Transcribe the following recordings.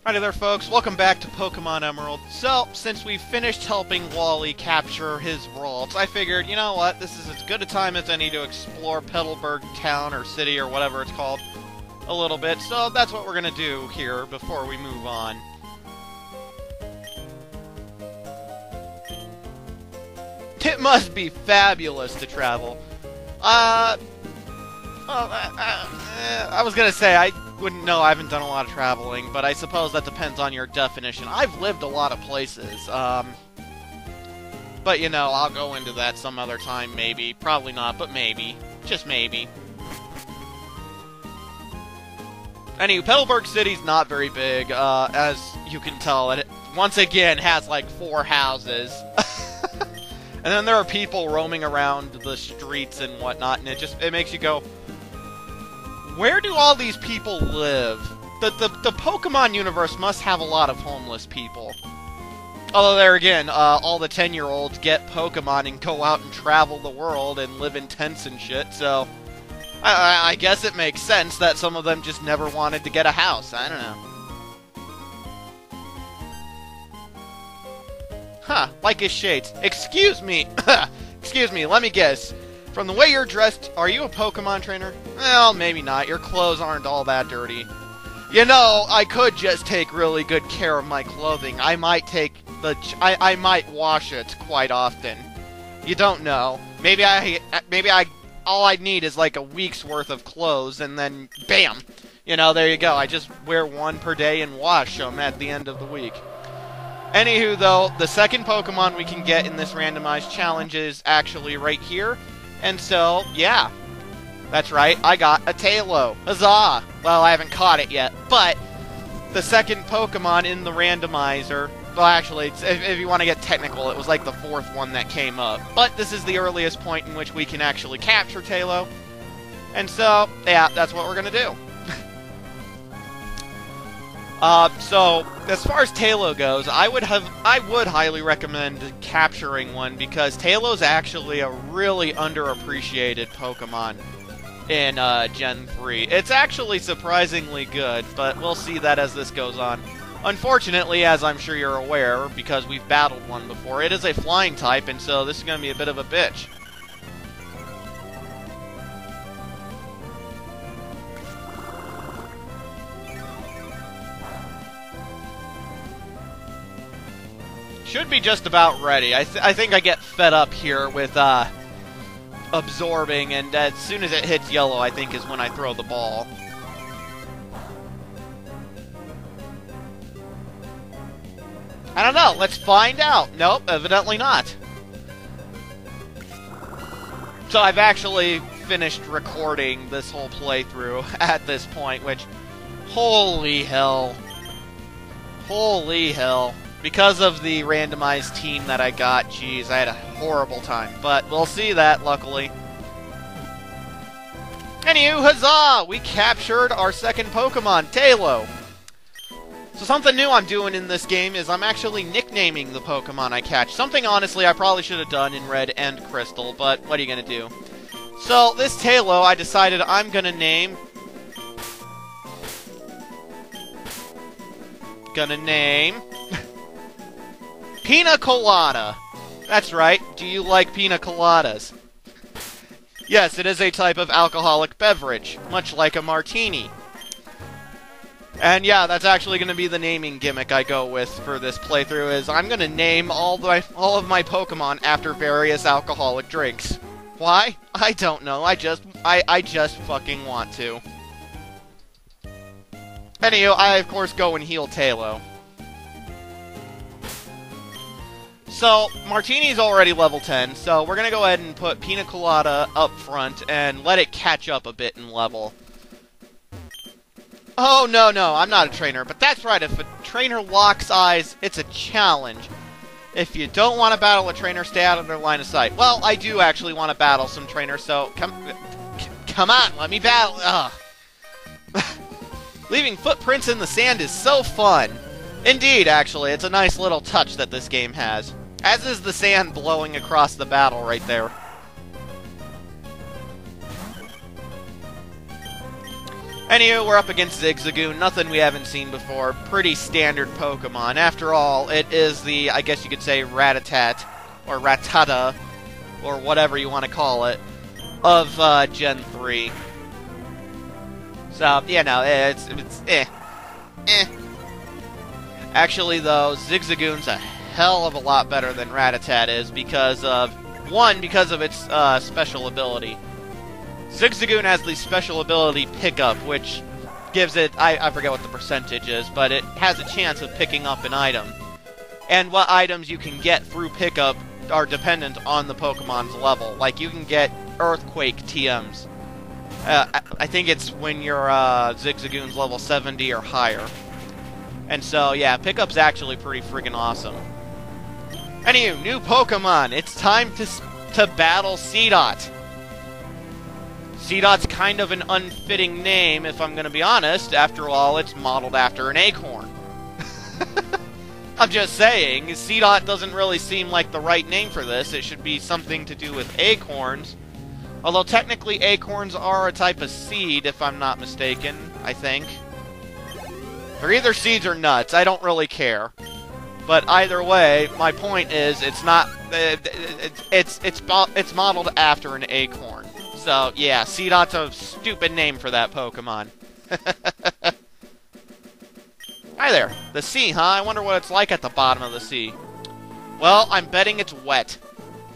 Howdy there, folks. Welcome back to Pokemon Emerald. So, since we finished helping Wally capture his worlds, I figured, you know what, this is as good a time as any to explore Petalburg town or city or whatever it's called a little bit. So that's what we're gonna do here before we move on. It must be fabulous to travel. I was gonna say, I wouldn't know, I haven't done a lot of traveling, but I suppose that depends on your definition. I've lived a lot of places, but you know, I'll go into that some other time, maybe. Probably not, but maybe. Just maybe. Anyway, Petalburg City's not very big, as you can tell, and it once again has like 4 houses. And then there are people roaming around the streets and whatnot, and it makes you go, where do all these people live? The Pokemon universe must have a lot of homeless people. Although there again, all the 10-year-olds get Pokemon and go out and travel the world and live in tents and shit, so I guess it makes sense that some of them just never wanted to get a house. I don't know. Huh, like his shades. Excuse me! Excuse me, let me guess. From the way you're dressed, are you a Pokemon trainer? Well, maybe not. Your clothes aren't all that dirty. You know, I could just take really good care of my clothing. I might I might wash it quite often. You don't know. Maybe all I need is like a week's worth of clothes, and then, bam! You know, there you go. I just wear one per day and wash them at the end of the week. Anywho, though, the second Pokemon we can get in this randomized challenge is actually right here. And so, yeah, that's right, I got a Taillow. Huzzah! Well, I haven't caught it yet, but the second Pokemon in the randomizer, well, actually, if you want to get technical, it was like the 4th one that came up. But this is the earliest point in which we can actually capture Taillow. And so, yeah, that's what we're going to do. So, as far as Taillow goes, I would highly recommend capturing one, because Taillow's actually a really underappreciated Pokemon in Gen 3. It's actually surprisingly good, but we'll see that as this goes on. Unfortunately, as I'm sure you're aware, because we've battled one before, it is a flying type, and so this is going to be a bit of a bitch. Should be just about ready. I think I get fed up here with absorbing, and as soon as it hits yellow, I think is when I throw the ball. I don't know. Let's find out. Nope, evidently not. So I've actually finished recording this whole playthrough at this point, which, holy hell. Holy hell. Because of the randomized team that I got, geez, I had a horrible time. But we'll see that, luckily. Anywho, huzzah! We captured our second Pokemon, Taillow. So something new I'm doing in this game is I'm actually nicknaming the Pokemon I catch. Something, honestly, I probably should have done in Red and Crystal, but what are you going to do? So, this Taillow, I decided I'm going to name... Pina Colada. That's right. Do you like pina coladas? Yes, it is a type of alcoholic beverage, much like a martini. And yeah, that's actually going to be the naming gimmick I go with for this playthrough, is I'm going to name all of my Pokemon after various alcoholic drinks. Why? I don't know. I just fucking want to. Anywho, I of course go and heal Taillow. So, Martini's already level 10, so we're going to go ahead and put Pina Colada up front and let it catch up a bit in level. Oh, no, I'm not a trainer, but that's right, if a trainer locks eyes, it's a challenge. If you don't want to battle a trainer, stay out of their line of sight. Well, I do actually want to battle some trainers, so come on, let me battle. Ugh. Leaving footprints in the sand is so fun. Indeed, actually, it's a nice little touch that this game has. As is the sand blowing across the battle right there. Anywho, we're up against Zigzagoon, nothing we haven't seen before. Pretty standard Pokemon. After all, it is the, I guess you could say, Rattata, or Rattata, or whatever you want to call it, of Gen 3. So, you know, it's eh. Actually, though, Zigzagoon's a hell of a lot better than Rattata is because of, because of its special ability. Zigzagoon has the special ability Pickup, which gives it, I forget what the percentage is, but it has a chance of picking up an item. And what items you can get through Pickup are dependent on the Pokemon's level. Like, you can get Earthquake TMs. I think it's when your Zigzagoon's level 70 or higher. And so, yeah, Pickup's actually pretty friggin' awesome. Anywho, new Pokemon. It's time to battle Seedot. Seedot's kind of an unfitting name, if I'm going to be honest. After all, it's modeled after an acorn. I'm just saying, Seedot doesn't really seem like the right name for this. It should be something to do with acorns. Although technically acorns are a type of seed, if I'm not mistaken, I think. They're either seeds or nuts, I don't really care. But either way, my point is, it's not, it's modeled after an acorn. So, yeah, Seedot's a stupid name for that Pokemon. Hi there. The sea, huh? I wonder what it's like at the bottom of the sea. Well, I'm betting it's wet.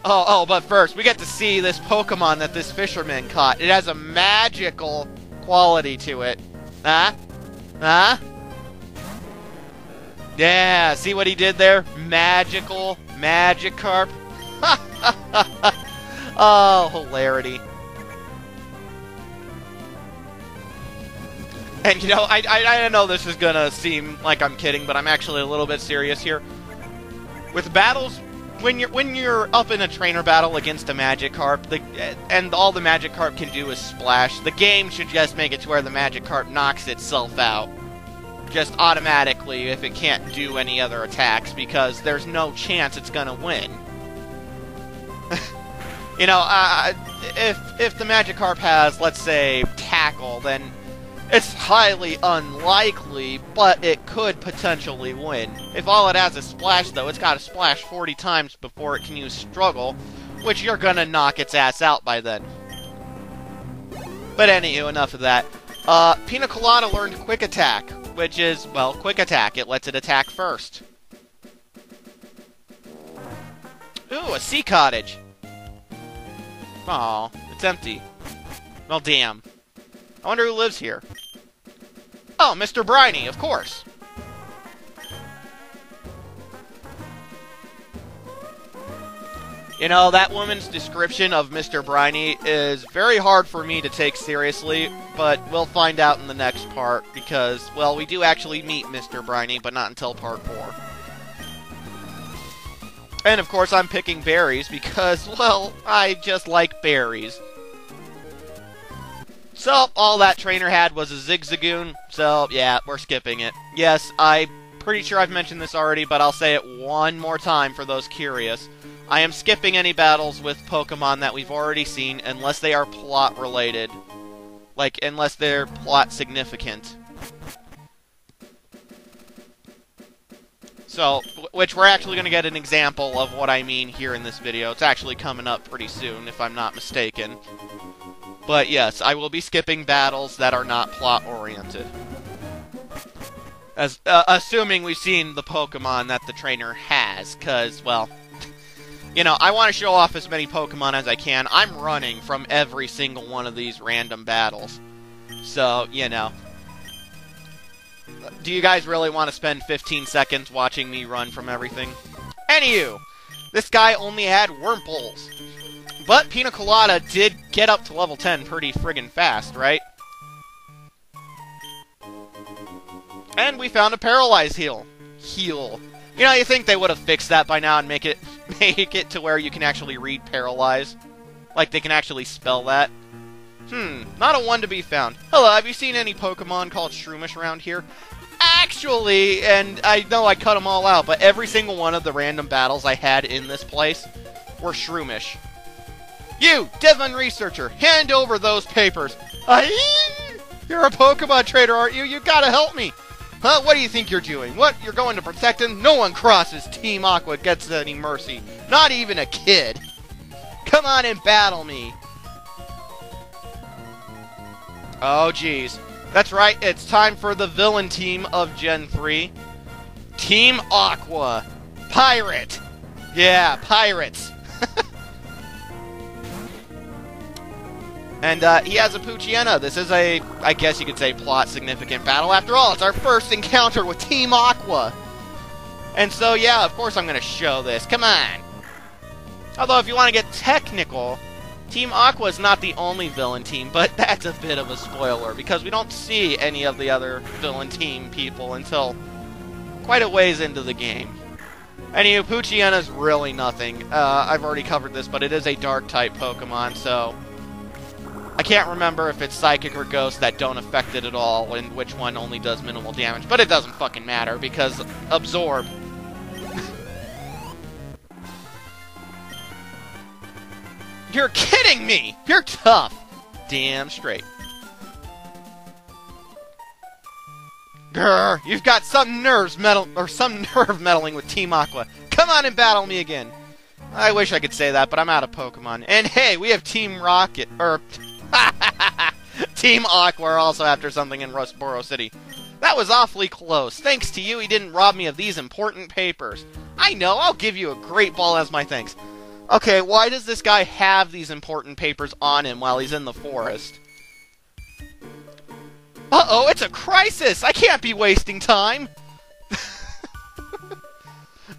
Oh, but first, we get to see this Pokemon that this fisherman caught. It has a magical quality to it. Huh? Huh? Yeah, see what he did there? Magical Magikarp. Oh, hilarity. And, you know, I know this is gonna seem like I'm kidding, but I'm actually a little bit serious here. With battles, when you're up in a trainer battle against a Magikarp, and all the Magikarp can do is splash, the game should just make it to where the Magikarp knocks itself out. Just automatically, if it can't do any other attacks, because there's no chance it's gonna win. You know, if the Magikarp has, let's say, Tackle, then it's highly unlikely, but it could potentially win. If all it has is Splash, though, it's got to splash 40 times before it can use Struggle, which you're gonna knock its ass out by then. But anywho, enough of that. Pina Colada learned Quick Attack, which is, well, Quick Attack. It lets it attack first. Ooh, a sea cottage. Aw, it's empty. Well, damn. I wonder who lives here. Oh, Mr. Briny, of course. You know, that woman's description of Mr. Briny is very hard for me to take seriously, but we'll find out in the next part, because, well, we do actually meet Mr. Briny, but not until part 4. And, of course, I'm picking berries, because, well, I just like berries. So, all that trainer had was a Zigzagoon, so, yeah, we're skipping it. Yes, I'm pretty sure I've mentioned this already, but I'll say it one more time for those curious. I am skipping any battles with Pokemon that we've already seen, unless they are plot-related. Like, unless they're plot-significant. So, which we're actually going to get an example of what I mean here in this video. It's actually coming up pretty soon, if I'm not mistaken. But yes, I will be skipping battles that are not plot-oriented. Assuming we've seen the Pokemon that the trainer has, because, well, you know, I want to show off as many Pokemon as I can. I'm running from every single one of these random battles. So, you know. Do you guys really want to spend 15 seconds watching me run from everything? Anywho, this guy only had Wurmples. But Pina Colada did get up to level 10 pretty friggin' fast, right? And we found a Paralyze heal. You know, you think they would have fixed that by now and make it to where you can actually read Paralyze? Like they can actually spell that? Not a one to be found. Hello, have you seen any Pokemon called Shroomish around here? Actually, and I know I cut them all out, but every single one of the random battles I had in this place were Shroomish. You, Devon Researcher, hand over those papers. You're a Pokemon trainer, aren't you? You gotta help me! Huh? What do you think you're doing? What? You're going to protect him? No one crosses Team Aqua gets any mercy. Not even a kid. Come on and battle me. Oh, jeez. That's right, it's time for the villain team of Gen 3. Team Aqua. Pirate. Yeah, pirates. And he has a Poochyena. This is a, I guess you could say, plot-significant battle. After all, it's our first encounter with Team Aqua. And so, yeah, of course I'm going to show this. Come on. Although, if you want to get technical, Team Aqua is not the only villain team, but that's a bit of a spoiler, because we don't see any of the other villain team people until quite a ways into the game. Anyway, Poochyena's really nothing. I've already covered this, but it is a Dark-type Pokemon, so I can't remember if it's Psychic or Ghost that don't affect it at all, and which one only does minimal damage, but it doesn't fucking matter, because Absorb. You're kidding me! You're tough! Damn straight. Grr, you've got some nerve meddling with Team Aqua. Come on and battle me again. I wish I could say that, but I'm out of Pokemon. And hey, we have Team Rocket, Team Aqua are also after something in Rustboro City. That was awfully close. Thanks to you, he didn't rob me of these important papers. I know, I'll give you a great ball as my thanks. Okay, why does this guy have these important papers on him while he's in the forest? Uh-oh, it's a crisis! I can't be wasting time!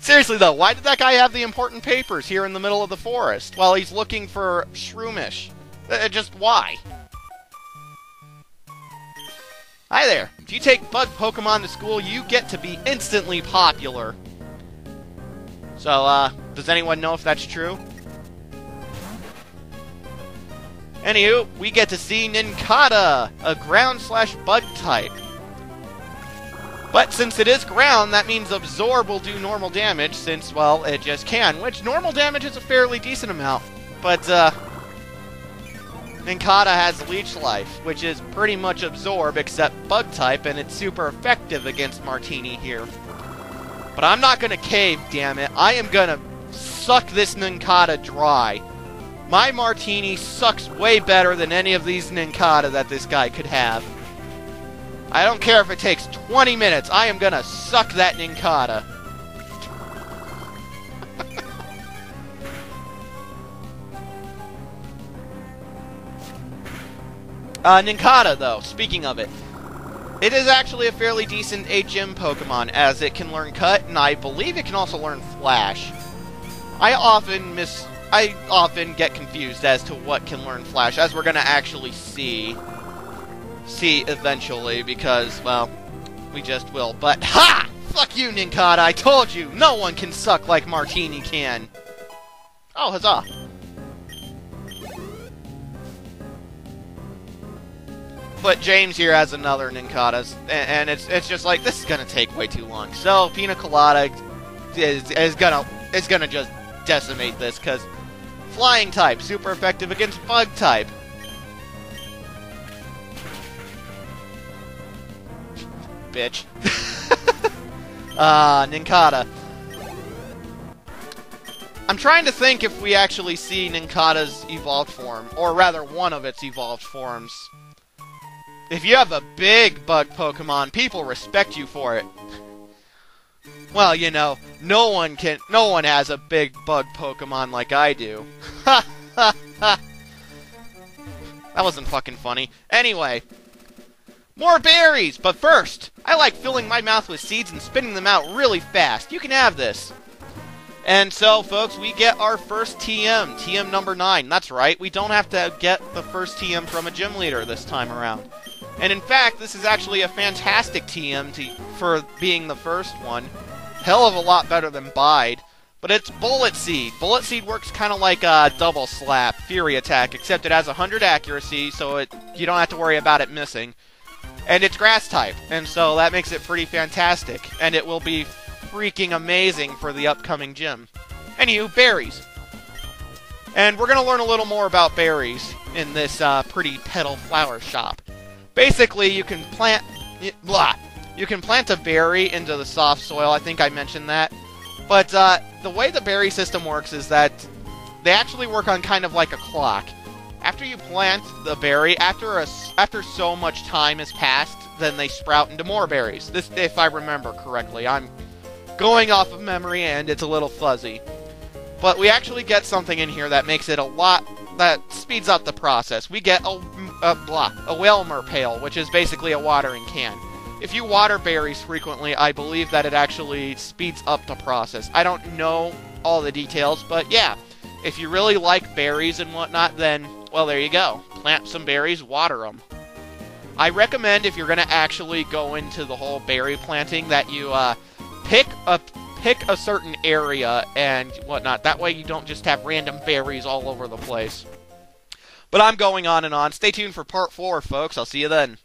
Seriously, though, why did that guy have the important papers here in the middle of the forest while he's looking for Shroomish? Just why? Hi there. If you take bug Pokemon to school, you get to be instantly popular. So, does anyone know if that's true? Anywho, we get to see Nincada, a ground/bug type. But since it is ground, that means Absorb will do normal damage, since, well, it just can, which normal damage is a fairly decent amount. But, Nincada has Leech Life, which is pretty much Absorb except bug type, and it's super effective against Martini here. But I'm not gonna cave, damn it. I am gonna suck this Nincada dry. My Martini sucks way better than any of these Nincada that this guy could have. I don't care if it takes 20 minutes, I am gonna suck that Nincada. Nincada, though, speaking of it, it is actually a fairly decent HM Pokemon, as it can learn Cut, and I believe it can also learn Flash. I often get confused as to what can learn Flash, as we're gonna actually see eventually, because, well, we just will. But, ha! Fuck you, Nincada, I told you! No one can suck like Martini can! Oh, huzzah! But James here has another Nincada, and it's just like, this is gonna take way too long. So, Pina Colada is gonna just decimate this, because Flying type, super effective against Bug type. Bitch. Nincada. I'm trying to think if we actually see Nincada's evolved form, or rather one of its evolved forms. If you have a big bug Pokemon, people respect you for it. Well, you know, no one has a big bug Pokemon like I do. Ha ha ha. That wasn't fucking funny. Anyway, more berries, but first, I like filling my mouth with seeds and spitting them out really fast. You can have this. And so, folks, we get our first TM, TM number 9. That's right, we don't have to get the first TM from a gym leader this time around. And in fact, this is actually a fantastic TM for being the first one. Hell of a lot better than Bide. But it's Bullet Seed. Bullet Seed works kind of like a Double Slap, Fury Attack, except it has 100 accuracy, so you don't have to worry about it missing. And it's Grass type, and so that makes it pretty fantastic. And it will be freaking amazing for the upcoming gym. Anywho, berries. And we're going to learn a little more about berries in this pretty petal flower shop. Basically, you can plant... You can plant a berry into the soft soil. I think I mentioned that. But the way the berry system works is that they actually work on kind of like a clock. After you plant the berry, after so much time has passed, then they sprout into more berries. This, if I remember correctly. I'm going off of memory and it's a little fuzzy. But we actually get something in here that makes it that speeds up the process. We get a Wilmer pail, which is basically a watering can. If you water berries frequently, I believe that it actually speeds up the process. I don't know all the details, but yeah. If you really like berries and whatnot, then, well, there you go. Plant some berries, water them. I recommend, if you're going to actually go into the whole berry planting, that you pick a certain area and whatnot. That way you don't just have random berries all over the place. But I'm going on and on. Stay tuned for part 4, folks. I'll see you then.